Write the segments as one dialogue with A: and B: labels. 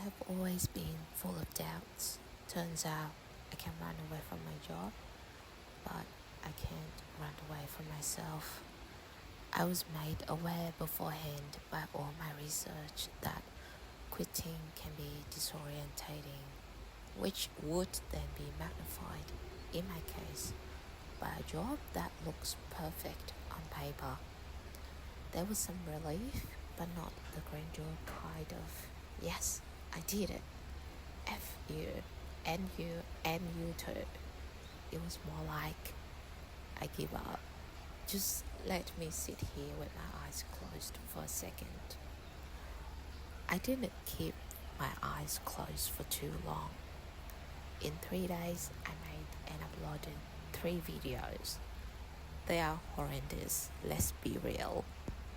A: have always been full of doubts. Turns out I can run away from my job, but I can't run away from myself. I was made aware beforehand by all my research that quitting can be disorientating, which would then be magnified, in my case, by a job that looks perfect on paper. There was some relief, but not the grandeur kind of, yes, I did it. F you, and you too. It was more like, I give up. Just let me sit here with my eyes closed for a second. I didn't keep my eyes closed for too long. In 3 days, I made and uploaded 3 videos. They are horrendous, let's be real,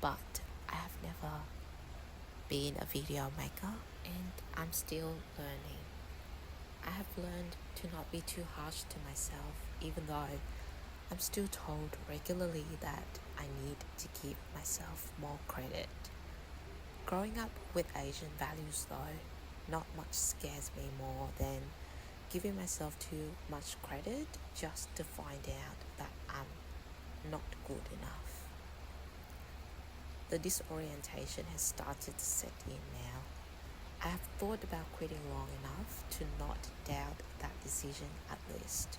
A: but I have never been a video maker and I'm still learning. I have learned to not be too harsh to myself, even though I'm still told regularly that I need to give myself more credit. Growing up with Asian values though, not much scares me more than giving myself too much credit just to find out that I'm not good enough. The disorientation has started to set in now. I have thought about quitting long enough to not doubt that decision at least.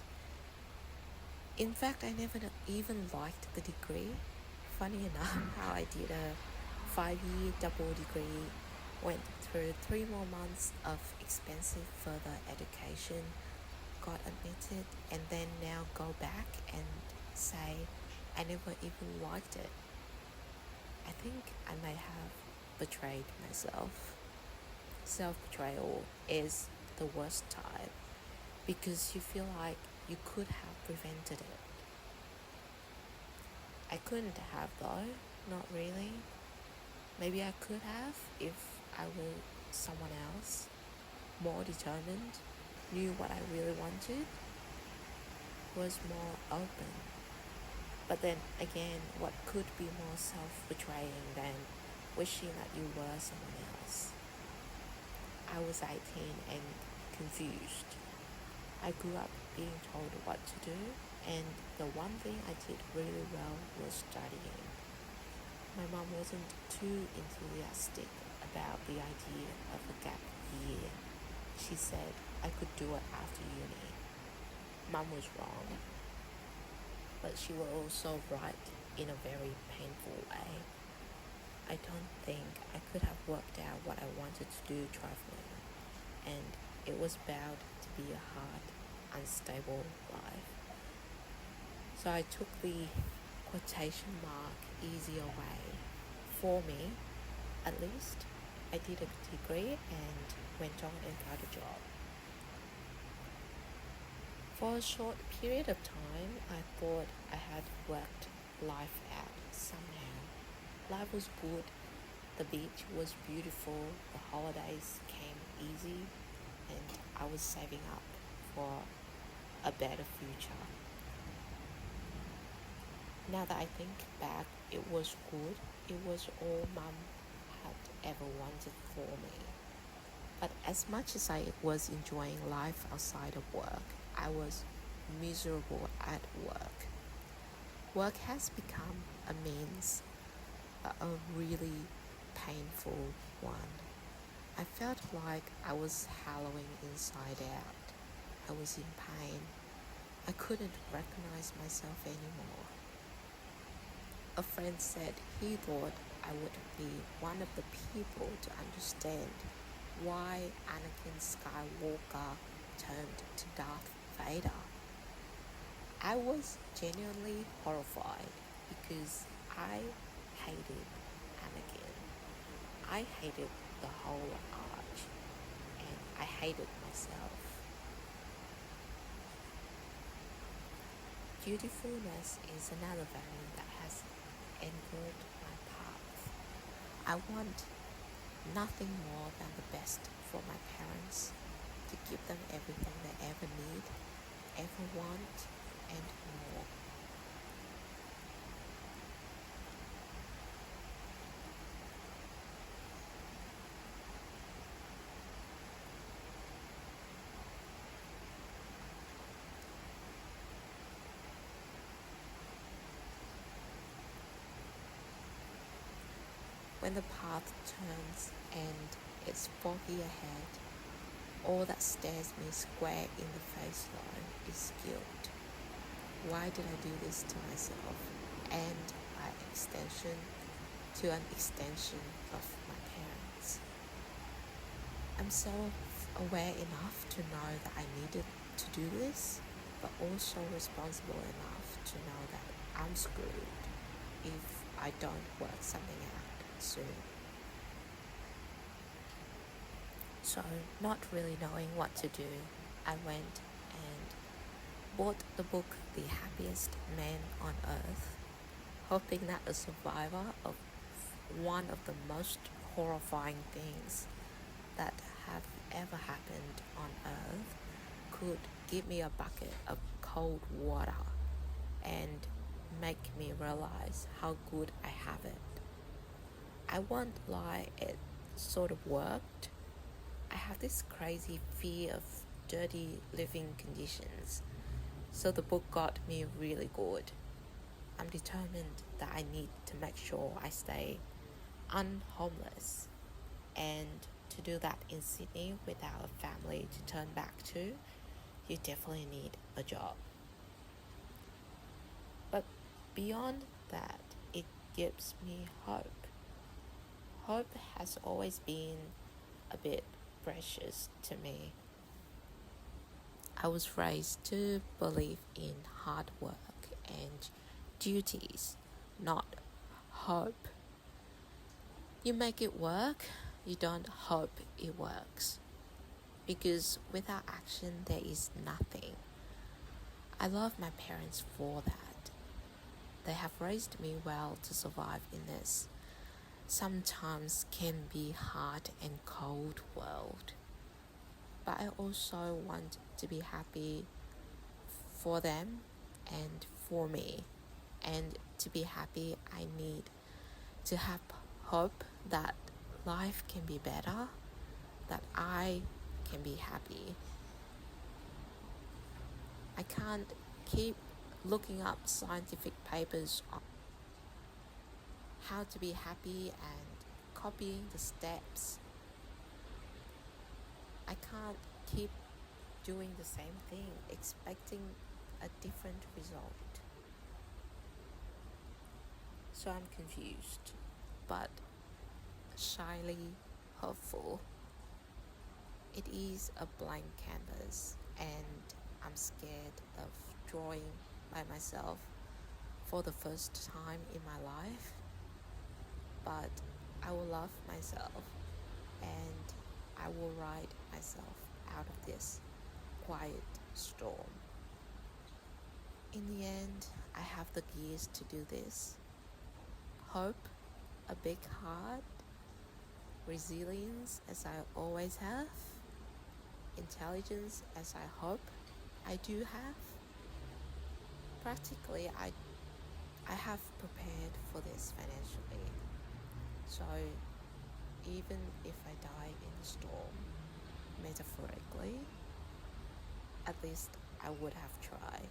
A: In fact, I never even liked the degree. Funny enough, how I did a 5-year double degree, went through 3 more months of expensive further education, got admitted, and then now go back and say I never even liked it. I think I may have betrayed myself. Self-betrayal is the worst type because you feel like you could have prevented it. I couldn't have though, not really. Maybe I could have if I were someone else, more determined, knew what I really wanted, was more open. But then again, what could be more self-betraying than wishing that you were someone else? I was 18 and confused. I grew up being told what to do, and the one thing I did really well was studying. My mom wasn't too enthusiastic about the idea of a gap year. She said I could do it after uni. Mom was wrong, but she was also right in a very painful way. I don't think I could have worked out what I wanted to do traveling, and it was bound to be a hard, unstable life. So I took the quotation mark easier way. For me, at least, I did a degree and went on and got a job. For a short period of time, I thought I had worked life out somehow. Life was good, the beach was beautiful, the holidays came easy, and I was saving up for a better future. Now that I think back, it was good. It was all Mum had ever wanted for me. But as much as I was enjoying life outside of work, I was miserable at work. Work has become a means, a really painful one. I felt like I was howling inside out. I was in pain. I couldn't recognize myself anymore. A friend said he thought I would be one of the people to understand why Anakin Skywalker turned to Darth Vader. I was genuinely horrified because I hated Anakin. I hated the whole arch, and I hated myself. Dutifulness is another value that has anchored my path. I want nothing more than the best for my parents, to give them everything they ever need, ever want, and more. When the path turns and it's foggy ahead, all that stares me square in the face though is guilt. Why did I do this to myself? And by extension, to an extension of my parents. I'm self-aware enough to know that I needed to do this, but also responsible enough to know that I'm screwed if I don't work something out soon. So, not really knowing what to do, I went and bought the book The Happiest Man on Earth, hoping that a survivor of one of the most horrifying things that have ever happened on Earth could give me a bucket of cold water and make me realize how good I have it. I won't lie, it sort of worked. I have this crazy fear of dirty living conditions, so the book got me really good. I'm determined that I need to make sure I stay unhomeless, and to do that in Sydney without a family to turn back to, you definitely need a job. But beyond that, it gives me hope. Hope has always been a bit precious to me. I was raised to believe in hard work and duties, not hope. You make it work, you don't hope it works. Because without action, there is nothing. I love my parents for that. They have raised me well to survive in this sometimes can be hard and cold world. But I also want to be happy for them and for me. And to be happy, I need to have hope that life can be better, that I can be happy. I can't keep looking up scientific papers on how to be happy and copying the steps. I can't keep doing the same thing, expecting a different result. So I'm confused, but shyly hopeful. It is a blank canvas, and I'm scared of drawing by myself for the first time in my life. But I will love myself, and I will ride myself out of this quiet storm. In the end, I have the gears to do this. Hope, a big heart, resilience as I always have, intelligence as I hope I do have. Practically, I have prepared for this financially. So even if I die in the storm, metaphorically, at least I would have tried.